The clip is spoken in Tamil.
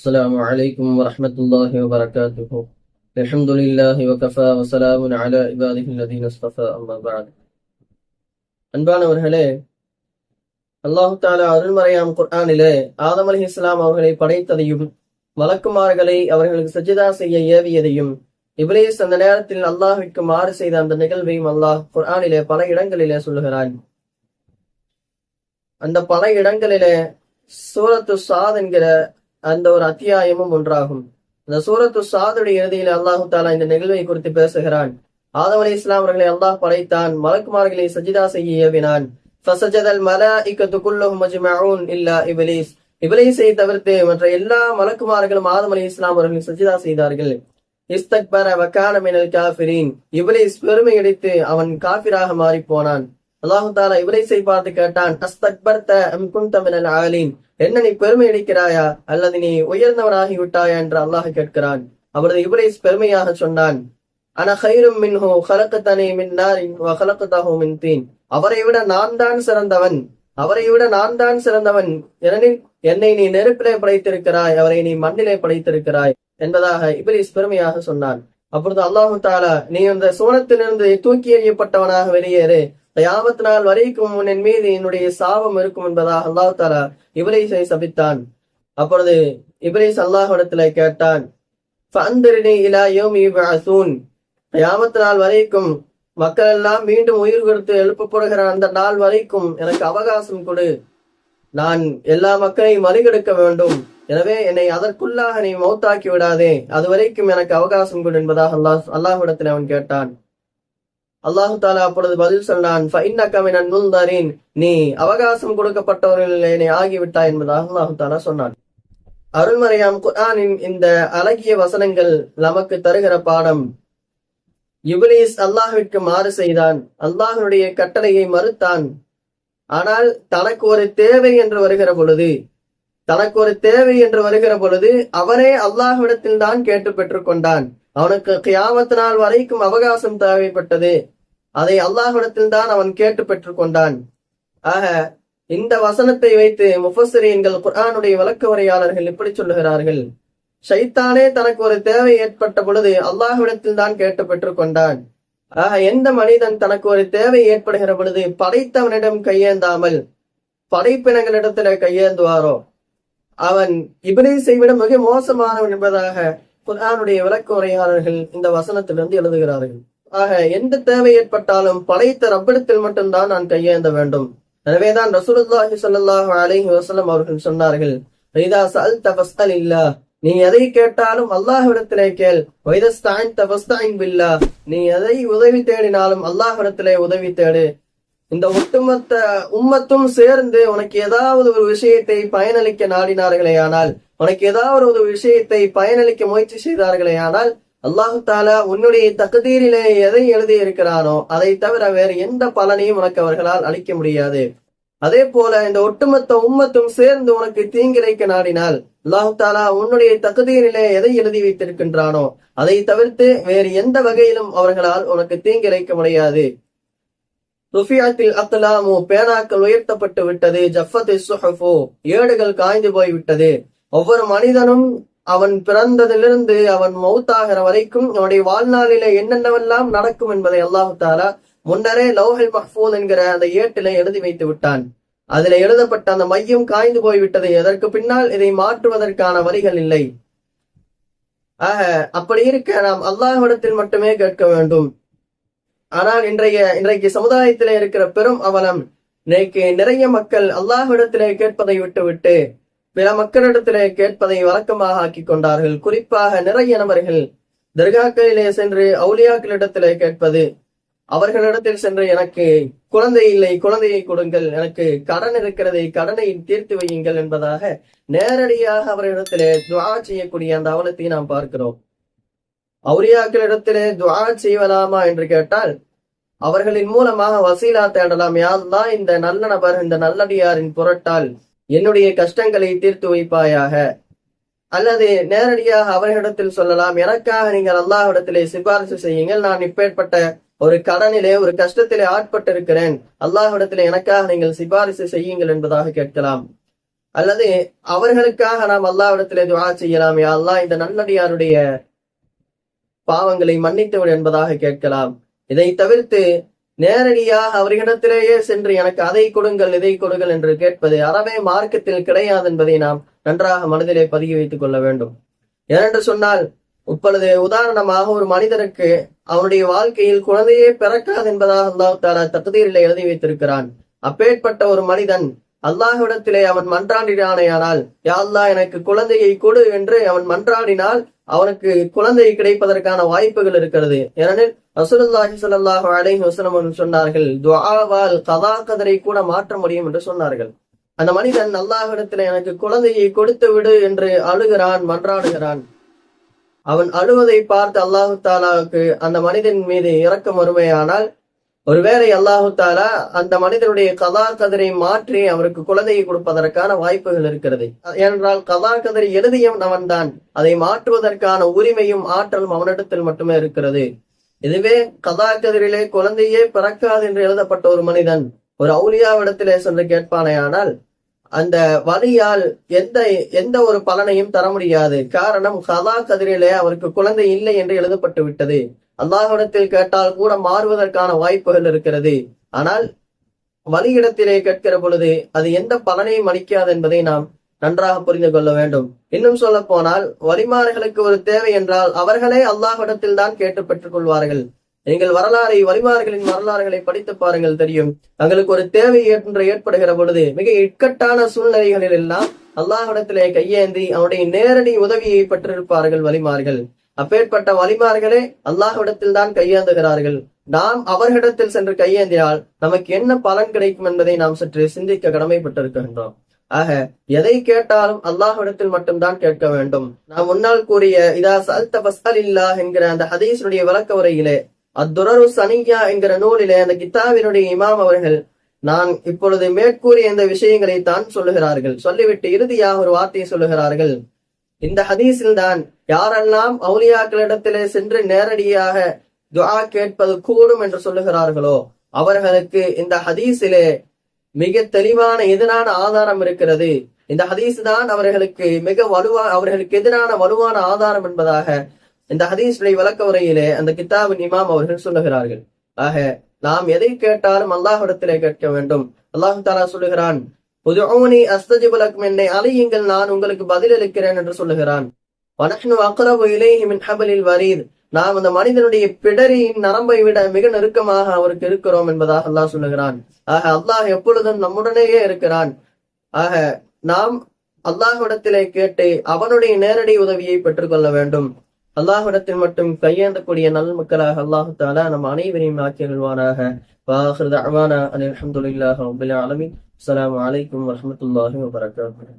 السلام عليكم ورحمة الله وبركاته. الحمد لله وكفى وسلام على عباده الذين اصطفى أما بعد. அன்பானவர்களே, அல்லாஹு தஆலா அருள்மறையாம் குர்ஆனிலே ஆதம் அலைஹிஸ்ஸலாம் அவர்களை படைத்ததையும் மலக்குமார்களை அவர்களுக்கு சஜ்ஜதா செய்ய ஏவியதையும் இப்லீஸ் அந்த நேரத்தில் அல்லாஹ்விற்கு மாறு செய்த அந்த நிகழ்வையும் அல்லாஹ் குர்ஆனிலே பல இடங்களிலே சொல்லுகிறான். அந்த பல இடங்களிலே சூரத்து சாத் என்கிற அந்த ஒரு அத்தியாயமும் ஒன்றாகும். இந்த சூரத்து சாதுடைய இறுதியில் அல்லாஹு தாலா இந்த நிகழ்வை குறித்து பேசுகிறான். ஆதம் அலைஹிஸ்ஸலாம் அவர்களை அல்லாஹ் படைத்தான், மலக்குமார்களை சஜிதா செய்ய ஏவினான். ஃபஸஜதல் மலாயிகத்து குல்லுஹும் அஜ்மஊன் இல்லா இப்லீஸ். இப்லீஸை தவிர்த்து மற்ற எல்லா மலக்குமார்களும் ஆதம் அலைஹிஸ்ஸலாம் அவர்களை சஜிதா செய்தார்கள். இஸ்தக்பர வகான மினல் காஃபிரீன். இப்லீஸ் பெருமை அடித்து அவன் காஃபிராக மாறி போனான். அல்லாஹு தாலா இப்லீஸை பார்த்து கேட்டான், அஸ்தக்பர்த அம் குன்த மினல் ஆலீன். என்ன நீ பெருமை அடிக்கிறாயா அல்லது நீ உயர்ந்தவனாகி விட்டாயா என்று அல்லாஹ் கேட்கிறான். அவரது இப்லீஸ் பெருமையாக சொன்னான், அன கைரும் மின்ஹு கலக்கத்தனி மின் நாரின் வ கலக்கதஹு மின் தீன். அவரை விட நான் தான் சிறந்தவன். ஏனெனில் என்னை நீ நெருப்பிலே படைத்திருக்கிறாய், அவரை நீ மண்ணிலே படைத்திருக்கிறாய் என்பதாக இப்லீஸ் பெருமையாக சொன்னான். அப்பொழுது அல்லாஹு தாலா, நீ அந்த சோனத்திலிருந்து தூக்கி எறியப்பட்டவனாக வெளியேறு, கியாமத் நாள் வரைக்கும் உன் மீது என்னுடைய சாபம் இருக்கும் என்பதாக அல்லாஹ் தாலா இப்லீஸை சபித்தான். அப்பொழுது இப்லீஸ் அல்லாஹ்விடத்துல கேட்டான், ஃபஅந்திர்னி இலா யௌமி யுபஅஸூன். கியாமத் நாள் வரைக்கும் மக்கள் எல்லாம் மீண்டும் உயிர் கொடுத்து எழுப்பப்படுகிற அந்த நாள் வரைக்கும் எனக்கு அவகாசம் கொடு. நான் எல்லா மக்களையும் மறிகெடுக்க வேண்டும். எனவே என்னை அதற்குள்ளாக நீ மௌத்தாக்கி விடாதே, அது வரைக்கும் எனக்கு அவகாசம் கொடு என்பதாக அல்லாஹ்விடத்தில் அவன் கேட்டான். அல்லாஹு தாலா அப்பொழுது பதில் சொன்னான், நீ அவகாசம் கொடுக்கப்பட்டவர்களிலே நீ ஆகிவிட்டாய் என்பதாக அல்லாஹு தாலா சொன்னான். அருள்மறையாம் குர்ஆனின் இந்த அழகிய வசனங்கள் நமக்கு தருகிற பாடம். இப்லீஸ் அல்லாஹ்விற்கு மாறு செய்தான், அல்லாஹ்வுடைய கட்டளையை மறுத்தான். ஆனால் தனக்கு ஒரு தேவை என்று வருகிற பொழுது அவனே அல்லாஹ்விடத்தில் தான் கேட்டு பெற்றுக் கொண்டான். அவனுக்கு கியாமத் நாள் வரைக்கும் அவகாசம் தேவைப்பட்டது, அதை அல்லாஹ்விடத்தில் தான் அவன் கேட்டு பெற்றுக் கொண்டான். ஆக இந்த வசனத்தை வைத்து முஃபஸ்ஸிரீன்கள், குர்ஆனுடைய விளக்க உரையாளர்கள் இப்படி சொல்லுகிறார்கள், ஷைத்தானே தனக்கு ஒரு தேவை ஏற்பட்ட பொழுது அல்லாஹ்விடத்தில் தான் கேட்டு பெற்றுக் கொண்டான். ஆக எந்த மனிதன் தனக்கு ஒரு தேவை ஏற்படுகிற பொழுது படைத்தவனிடம் கையேந்தாமல் படைப்பினங்களிடத்துல கையேந்துவாரோ அவன் இப்லீஸை விட மிக மோசமானவன் என்பதாக குர்ஆனுடைய விளக்க உரையாளர்கள் இந்த வசனத்திலிருந்து எழுதுகிறார்கள். ஆக எந்த தேவை ஏற்பட்டாலும் படைத்த ரப்பிடத்தில் மட்டும்தான் நான் கையேந்த வேண்டும். எனவேதான் ரசூலுல்லாஹி ஸல்லல்லாஹு அலைஹி வஸல்லம் அவர்கள் சொன்னார்கள், இதா சஅல்த ஃபஸ்அலில்லாஹ். நீ எதை கேட்டாலும் அல்லாஹ்விடத்திலே கேள். வைதஸ்தஅன்த ஃபஸ்தஇன் பில்லாஹ். நீ எதை உதவி தேடினாலும் அல்லாஹ்விடத்திலே உதவி தேடு. இந்த ஒட்டுமொத்த உம்மத்தும் சேர்ந்து உனக்கு ஏதாவது ஒரு விஷயத்தை பயனளிக்க நாடினார்களேயானால், உனக்கு ஏதாவது ஒரு விஷயத்தை பயனளிக்க முயற்சி செய்தார்களேயானால், அல்லாஹு தாலா உன்னுடைய தக்தீரிலே எதை எழுதி இருக்கிறானோ அதை தவிர வேறு எந்த பலனையும் உனக்கு அவர்களால் அளிக்க முடியாது. அதே போல இந்த ஒட்டுமொத்த உம்மத்தும் சேர்ந்து உனக்கு தீங்கிழைக்க நாடினால், அல்லாஹு தாலா உன்னுடைய தக்தீரிலே எதை எழுதி வைத்திருக்கின்றானோ அதை தவிர்த்து வேறு எந்த வகையிலும் அவர்களால் உனக்கு தீங்கிழைக்க முடியாது. ருஃபியத்தில் அக்லாமு. பேனாக்கள் உயர்த்தப்பட்டு விட்டது. ஜஃபத்தி சுஹஃபு. ஏடுகள் காய்ந்து போய்விட்டது. ஒவ்வொரு மனிதனும் அவன் பிறந்ததிலிருந்து அவன் மௌத்தாகிற வரைக்கும் அவனுடைய வாழ்நாளிலே என்னென்னவெல்லாம் நடக்கும் என்பதை அல்லாஹு தாலா முன்னரே லௌஹுல் மஹ்ஃபூஸ் என்கிற அந்த ஏட்டிலே எழுதி வைத்து விட்டான். அதில் எழுதப்பட்ட அந்த மையம் காய்ந்து போய்விட்டது. அதற்கு பின்னால் இதை மாற்றுவதற்கான வழிகள் இல்லை. ஆக அப்படி இருக்க நாம் அல்லாஹ்விடத்தில் மட்டுமே கேட்க வேண்டும். ஆனால் இன்றைக்கு சமுதாயத்திலே இருக்கிற பெரும் அவலம், இன்னைக்கு நிறைய மக்கள் அல்லாஹ்விடத்திலே கேட்பதை விட்டுவிட்டு பிற மக்களிடத்திலே கேட்பதை வழக்கமாக ஆக்கி கொண்டார்கள். குறிப்பாக நிறைய நபர்கள் தர்காக்களிலே சென்று அவுலியாக்களிடத்திலே கேட்பது, அவர்களிடத்தில் சென்று எனக்கு குழந்தை இல்லை, குழந்தையை கொடுங்கள், எனக்கு கடன் இருக்கிறதை கடனை தீர்த்து வையுங்கள் என்பதாக நேரடியாக அவர்களிடத்திலே துஆ செய்யக்கூடிய அந்த அவலத்தை நாம் பார்க்கிறோம். அவுலியாக்களிடத்திலே துஆ செய்வலாமா என்று கேட்டால் அவர்களின் மூலமாக வசீலா தேடலாம். யாரெல்லாம் இந்த நல்ல நபர், இந்த நல்லடியாரின் பொருட்டால் என்னுடைய கஷ்டங்களை தீர்த்து வைப்பாயாக. அல்லது நேரடியாக அவர்களிடத்தில் சொல்லலாம், எனக்காக நீங்கள் அல்லாஹ்விடத்திலே சிபாரிசு செய்யுங்கள், நான் இப்பேற்பட்ட ஒரு கடனிலே ஒரு கஷ்டத்திலே ஆட்பட்டு இருக்கிறேன், அல்லாஹ்விடத்திலே எனக்காக நீங்கள் சிபாரிசு செய்யுங்கள் என்பதாக கேட்கலாம். அல்லது அவர்களுக்காக நாம் அல்லாஹ்விடத்திலே துஆ செய்யலாம், யா அல்லாஹ் இந்த நல்லடியாருடைய பாவங்களை மன்னித்தவர் என்பதாக கேட்கலாம். இதை தவிர்த்து நேரடியாக அவர்களிடத்திலேயே சென்று எனக்கு அதை கொடுங்கள் இதை கொடுங்கள் என்று கேட்பது அறவே மார்க்கத்தில் கிடையாது என்பதை நாம் நன்றாக மனதிலே பதிய வைத்துக் கொள்ள வேண்டும். ஏனென்று சொன்னால், இப்பொழுது உதாரணமாக ஒரு மனிதனுக்கு அவனுடைய வாழ்க்கையில் குழந்தையே பிறக்காது என்பதாக அல்லாஹ் தஆலா தக்தீரிலே எழுதி வைத்திருக்கிறான். அப்பேற்பட்ட ஒரு மனிதன் அல்லாஹ்விடத்திலே அவன் மன்றாடினானேயானால், யா அல்லாஹ் எனக்கு குழந்தையை கொடு என்று அவன் மன்றாடினால் அவனுக்கு குழந்தை கிடைப்பதற்கான வாய்ப்புகள் இருக்கிறது. ஏனெனில் ரசூலுல்லாஹி ஸல்லல்லாஹு அலைஹி வஸல்லம் சொன்னார்கள், துஆவால் கதா கதரை கூட மாற்ற முடியும் என்று சொன்னார்கள். அந்த மனிதன் அல்லாஹ்விடத்திலே எனக்கு குழந்தையை கொடுத்து விடு என்று அழுகிறான், மன்றாடுகிறான். அவன் அழுவதை பார்த்து அல்லாஹு தாலாவுக்கு அந்த மனிதன் மீது இரக்கம் வருமையானால், ஒருவேளை அல்லாஹு தாலா அந்த மனிதனுடைய கதா கதிரை மாற்றி அவருக்கு குழந்தையை கொடுப்பதற்கான வாய்ப்புகள் இருக்கிறது. ஏனென்றால் கதா கதிரை எழுதியவன் அவன்தான், அதை மாற்றுவதற்கான உரிமையும் ஆற்றலும் அவனிடத்தில் மட்டுமே இருக்கிறது. இதுவே கதா கதிரிலே குழந்தையே பிறக்காது என்று எழுதப்பட்ட ஒரு மனிதன் ஒரு அவுலியாவிடத்திலே சென்று கேட்பானேயானால் அந்த வலியால் எந்த ஒரு பலனையும் தர முடியாது. காரணம், கதா கதிரிலே அவருக்கு குழந்தை இல்லை என்று எழுதப்பட்டு விட்டது. அல்லாஹ்விடத்தில் கேட்டால் கூட மாறுவதற்கான வாய்ப்புகள் இருக்கிறது. ஆனால் வலியிடத்திலே கேட்கிற பொழுது அது எந்த பலனையும் அளிக்காது என்பதை நாம் நன்றாக புரிந்து கொள்ள வேண்டும். இன்னும் சொல்ல போனால், வலிமார்களுக்கு ஒரு தேவை என்றால் அவர்களே அல்லாஹ்விடத்தில் தான் கேட்டு பெற்றுக் கொள்வார்கள். நீங்கள் வலிமார்களின் வரலாறுகளை படித்து பாருங்கள், தெரியும். தங்களுக்கு ஒரு தேவை ஏற்படுகிற பொழுது மிக இக்கட்டான சூழ்நிலைகளில் எல்லாம் அல்லாஹ்விடத்திலே கையேந்தி அவனுடைய நேரடி உதவியை பெற்றிருப்பார்கள் வலிமார்கள். அப்பேற்பட்ட வலிமார்களே அல்லாஹ்விடத்தில் தான் கையேந்துகிறார்கள். நாம் அவர்களிடத்தில் சென்று கையேந்தினால் நமக்கு என்ன பலன் கிடைக்கும் என்பதை நாம் சற்று சிந்திக்க கடமைப்பட்டிருக்கின்றோம். ஆக எதை கேட்டாலும் அல்லாஹ்விடத்தில் மட்டும்தான் கேட்க வேண்டும். நாம் முன்னால் கூறிய இதா சஅல்த ஃபஸ்அலில்லாஹ் என்கிற அந்த ஹதீஸுடைய விளக்க உரையிலே, அத்துரரு சனியா என்கிற நூலிலே அந்த கித்தாபினுடைய இமாம் அவர்கள் நான் இப்பொழுது மேற்கூறிய இந்த விஷயங்களை தான் சொல்லுகிறார்கள். சொல்லிவிட்டு இறுதியாக ஒரு வார்த்தையை சொல்லுகிறார்கள். இந்த ஹதீஸில் தான் யாரெல்லாம் அவுலியாக்களிடத்திலே சென்று நேரடியாக துஆ கேட்பது கூடும் என்று சொல்லுகிறார்களோ அவர்களுக்கு இந்த ஹதீஸிலே மிக தெளிவான எதிரான ஆதாரம் இருக்கிறது. இந்த ஹதீஸ் தான் அவர்களுக்கு அவர்களுக்கு எதிரான வலுவான ஆதாரம் என்பதாக இந்த ஹதீஸுடைய விளக்க உரையிலே அந்த கித்தாபின் இமாம் அவர்கள் சொல்லுகிறார்கள். ஆக நாம் எதை கேட்டாலும் அல்லாஹ்விடத்திலே கேட்க வேண்டும். அல்லாஹ் தஆலா சொல்லுகிறான், உதுஊனி அஸ்தஜிபு லக்கும், என்னை அழையுங்கள் நான் உங்களுக்கு பதிலளிக்கிறேன் என்று சொல்லுகிறான். வனஹ்னு அக்ரபு இலைஹி மின் ஹப்லில் வரீத், நாம் அந்த மனிதனுடைய பிடரியின் நரம்பை விட மிக நெருக்கமாக அவருக்கு இருக்கிறோம் என்பதாக அல்லாஹ் சொல்லுகிறான். ஆக அல்லாஹ் எப்பொழுதும் நம்முடனேயே இருக்கிறான். ஆக நாம் அல்லாஹ்விடத்திலே கேட்டு அவனுடைய நேரடி உதவியை பெற்றுக்கொள்ள வேண்டும். அல்லாஹ்விடத்தில் மட்டும் கையேந்தக்கூடிய நல் மக்களாக அல்லாஹ் தஆலா நம் அனைவரையும் ஆக்கியருள்வானாக. வாஹிரு தஅவானா அல்ஹம்துலில்லாஹி ரப்பில் ஆலமீன். அஸ்ஸலாமு அலைக்கும் வரஹ்மத்துல்லாஹி வபரகாத்துஹு.